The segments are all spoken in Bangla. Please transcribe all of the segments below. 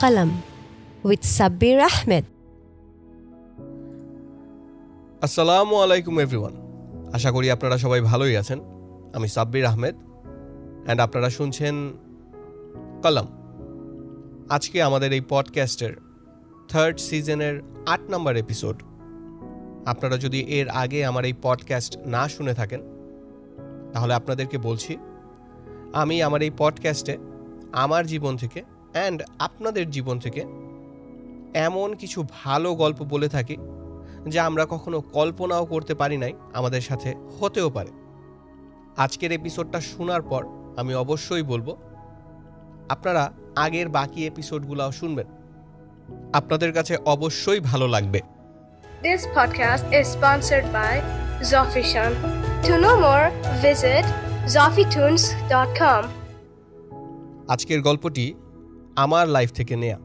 Qalam with Sabbir Ahmed. আসসালামু আলাইকুম এভরিওয়ান, আশা করি আপনারা সবাই ভালোই আছেন। আমি সাব্বির আহমেদ অ্যান্ড আপনারা শুনছেন কলম। আজকে আমাদের এই পডকাস্টের 3rd সিজনের 8 নম্বর এপিসোড। আপনারা যদি এর আগে আমার এই পডকাস্ট না শুনে থাকেন তাহলে আপনাদেরকে বলছি, আমি আমার এই পডকাস্টে আমার জীবন থেকে অ্যান্ড আপনাদের জীবন থেকে এমন কিছু ভালো গল্প বলে থাকি যা আমরা কখনো কল্পনাও করতে পারি নাই আমাদের সাথে হতেও পারে। আজকের এপিসোডটা শোনার পর আমি অবশ্যই বলবো আপনারা আগের বাকি এপিসোডগুলোও শুনবেন, আপনাদের কাছে অবশ্যই ভালো লাগবে। This podcast is sponsored by Zofishan. To know more, visit zofitunes.com. আজকের গল্পটি আমার লাইফ থেকে নেয়া।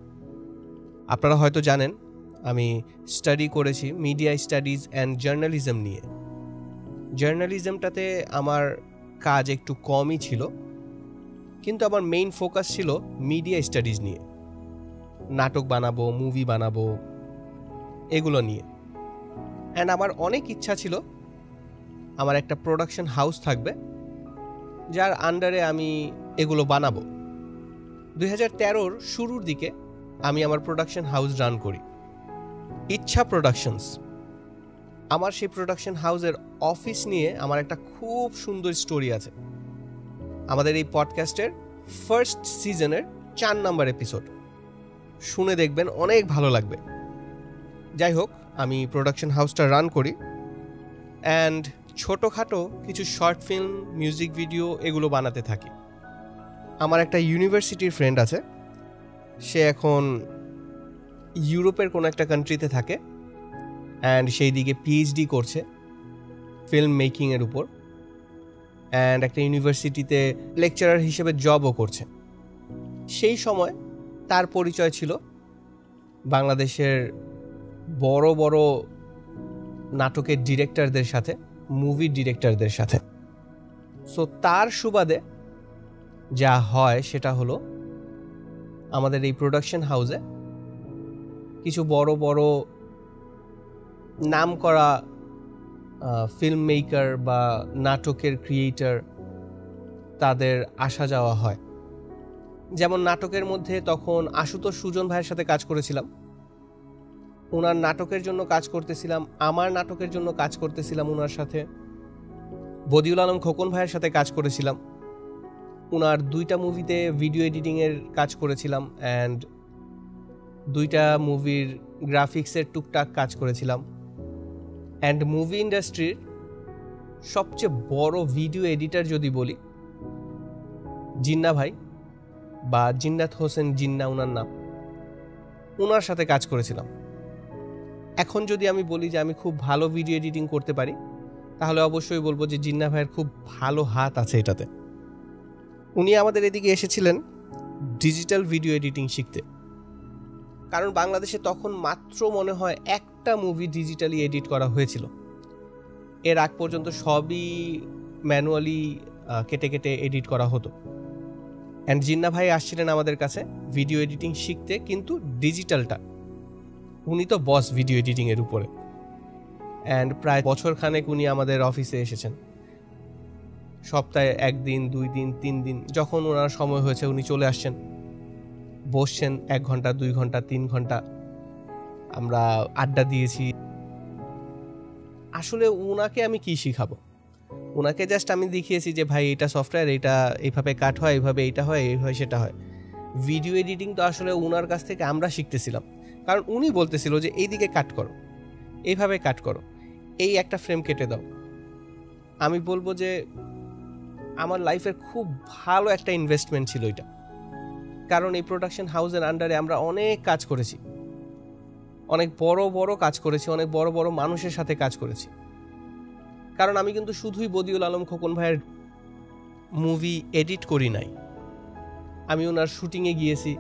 আপনারা হয়তো জানেন আমি স্টাডি করেছি মিডিয়া স্টাডিজ অ্যান্ড জার্নালিজম নিয়ে। জার্নালিজমটাতে আমার কাজ একটু কমই ছিল, কিন্তু আমার মেইন ফোকাস ছিল মিডিয়া স্টাডিজ নিয়ে। নাটক বানাবো, মুভি বানাবো, এগুলো নিয়ে। অ্যান্ড আমার অনেক ইচ্ছা ছিল আমার একটা প্রোডাকশন হাউস থাকবে যার আন্ডারে আমি এগুলো বানাবো। 2013-র শুরুর দিকে আমি আমার প্রোডাকশন হাউস রান করি, ইচ্ছা প্রোডাকশনস। আমার সেই প্রোডাকশন হাউসের অফিস নিয়ে আমার একটা খুব সুন্দর স্টোরি আছে আমাদের এই পডকাস্টের 1st সিজনের 4 নম্বর এপিসোড। শুনে দেখবেন, অনেক ভালো লাগবে। যাই হোক, আমি প্রোডাকশন হাউসটা রান করি অ্যান্ড ছোটোখাটো কিছু শর্ট ফিল্ম, মিউজিক ভিডিও এগুলো বানাতে থাকি। আমার একটা ইউনিভার্সিটির ফ্রেন্ড আছে, সে এখন ইউরোপের কোনো একটা কান্ট্রিতে থাকে অ্যান্ড সেই দিকে পিএইচডি করছে ফিল্ম মেকিংয়ের উপর, অ্যান্ড একটা ইউনিভার্সিটিতে লেকচারার হিসেবে জবও করছে। সেই সময় তার পরিচয় ছিল বাংলাদেশের বড় বড় নাটকের ডিরেক্টরদের সাথে, মুভি ডিরেক্টরদের সাথে। সো তার সুবাদে যা হয় সেটা হলো আমাদের এই প্রোডাকশন হাউসে কিছু বড় বড় নামকরা ফিল্ম মেকার বা নাটকের ক্রিয়েটর তাদের আসা যাওয়া হয়। যেমন নাটকের মধ্যে তখন আশুতোষ সুজন ভাইয়ের সাথে কাজ করেছিলাম, ওনার নাটকের জন্য কাজ করতেছিলাম। আমার নাটকের জন্য কাজ করতেছিলাম ওনার সাথে। বদিউল আলম খোকন ভাইয়ের সাথে কাজ করেছিলাম, ওনার 2টা মুভিতে ভিডিও এডিটিংয়ের কাজ করেছিলাম অ্যান্ড 2টা মুভির গ্রাফিক্সের টুকটাক কাজ করেছিলাম। অ্যান্ড মুভি ইন্ডাস্ট্রির সবচেয়ে বড় ভিডিও এডিটর যদি বলি, জিন্না ভাই বা জিন্নাত হোসেন জিন্না ওনার নাম, ওনার সাথে কাজ করেছিলাম। এখন যদি আমি বলি যে আমি খুব ভালো ভিডিও এডিটিং করতে পারি, তাহলে অবশ্যই বলবো যে জিন্না ভাইয়ের খুব ভালো হাত আছে এটাতে। উনি আমাদের এদিকে এসেছিলেন ডিজিটাল ভিডিও এডিটিং শিখতে, কারণ বাংলাদেশে তখন মাত্র মনে হয় একটা মুভি ডিজিটালি এডিট করা হয়েছিল। এর আগ পর্যন্ত সবই ম্যানুয়ালি কেটে কেটে এডিট করা হতো। অ্যান্ড জিন্না ভাই আসছিলেন আমাদের কাছে ভিডিও এডিটিং শিখতে, কিন্তু ডিজিটালটা। উনি তো বস ভিডিও এডিটিংয়ের উপরে। অ্যান্ড প্রায় বছরখানেক উনি আমাদের অফিসে এসেছেন। সপ্তাহে 1 দিন, 2 দিন, 3 দিন, যখন ওনার সময় হয়েছে উনি চলে আসছেন, বসছেন 1 ঘন্টা, 2 ঘন্টা, 3 ঘন্টা, আমরা আড্ডা দিয়েছি। আসলে ওনাকে আমি কি শিখাবো? ওনাকে জাস্ট আমি দেখিয়েছি যে ভাই এটা সফটওয়্যার, এটা এইভাবে কাট হয়, এইভাবে এইটা হয়, এই হয়, সেটা হয়। ভিডিও এডিটিং তো আসলে ওনার কাছ থেকে আমরা শিখতেছিলাম, কারণ উনি বলতেছিল যে এইদিকে কাট করো, এইভাবে কাট করো, এই একটা ফ্রেম কেটে দাও। আমি বলবো যে আমার লাইফের খুব ভালো একটা ইনভেস্টমেন্ট ছিল এটা, কারণ এই প্রোডাকশন হাউসের আন্ডারে আমরা অনেক কাজ করেছি, অনেক বড় বড় কাজ করেছি, অনেক বড় বড় মানুষের সাথে কাজ করেছি। কারণ আমি কিন্তু শুধুই বদিউল আলম খোকন ভাইয়ের মুভি এডিট করি নাই, আমি ওনার শুটিংয়ে গিয়েছি,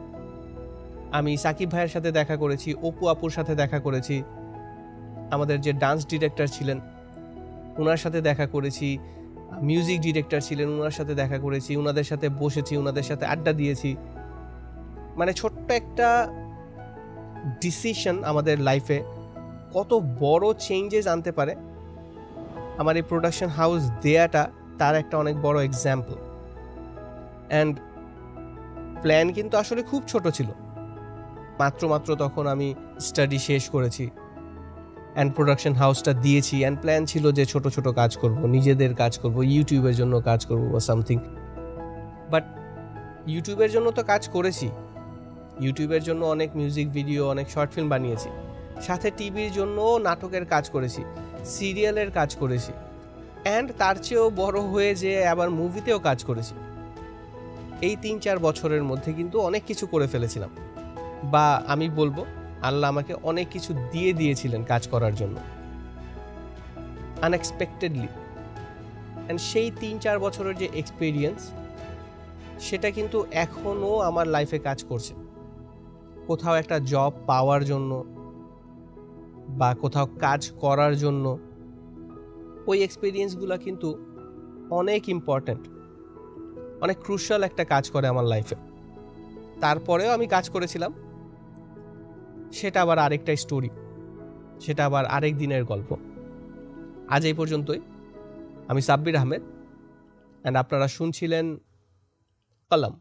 আমি সাকিব ভাইয়ের সাথে দেখা করেছি, অপু আপুর সাথে দেখা করেছি, আমাদের যে ডান্স ডিরেক্টর ছিলেন ওনার সাথে দেখা করেছি, মিউজিক ডিরেক্টর ছিলেন ওনার সাথে দেখা করেছি, ওনাদের সাথে বসেছি, ওনাদের সাথে আড্ডা দিয়েছি। মানে ছোট্ট একটা ডিসিশন আমাদের লাইফে কত বড় চেঞ্জেস আনতে পারে, আমার এই প্রোডাকশন হাউস দেয়াটা তার একটা অনেক বড় এক্সাম্পল। অ্যান্ড প্ল্যান কিন্তু আসলে খুব ছোট ছিল, মাত্র তখন আমি স্টাডি শেষ করেছি অ্যান্ড প্রোডাকশন হাউসটা দিয়েছি। অ্যান্ড প্ল্যান ছিল যে ছোট ছোট কাজ করব, নিজেদের কাজ করব, ইউটিউবের জন্য কাজ করব বা সামথিং। বাট ইউটিউবের জন্য তো কাজ করেছি, ইউটিউবের জন্য অনেক মিউজিক ভিডিও, অনেক শর্ট ফিল্ম বানিয়েছি, সাথে টিভির জন্য নাটকের কাজ করেছি, সিরিয়ালের কাজ করেছি, অ্যান্ড তার চেয়েও বড় হয়ে যে আবার মুভিতেও কাজ করেছি। এই 3-4 বছরের মধ্যে কিন্তু অনেক কিছু করে ফেলেছিলাম, বা আমি বলবো আল্লাহ আমাকে অনেক কিছু দিয়ে দিয়েছিলেন কাজ করার জন্য আনএক্সপেক্টেডলি। অ্যান্ড সেই 3-4 বছরের যে এক্সপিরিয়েন্স, সেটা কিন্তু এখনও আমার লাইফে কাজ করছে। কোথাও একটা জব পাওয়ার জন্য বা কোথাও কাজ করার জন্য ওই এক্সপিরিয়েন্সগুলো কিন্তু অনেক ইম্পর্ট্যান্ট, অনেক ক্রুশাল একটা কাজ করে আমার লাইফে। তারপরেও আমি কাজ করেছিলাম, সেটা আবার আরেকটা স্টোরি, সেটা আবার আরেক দিনের গল্প। আজ এই পর্যন্তই। আমি সাব্বির আহমেদ, অ্যান্ড আপনারা শুনছিলেন কলম।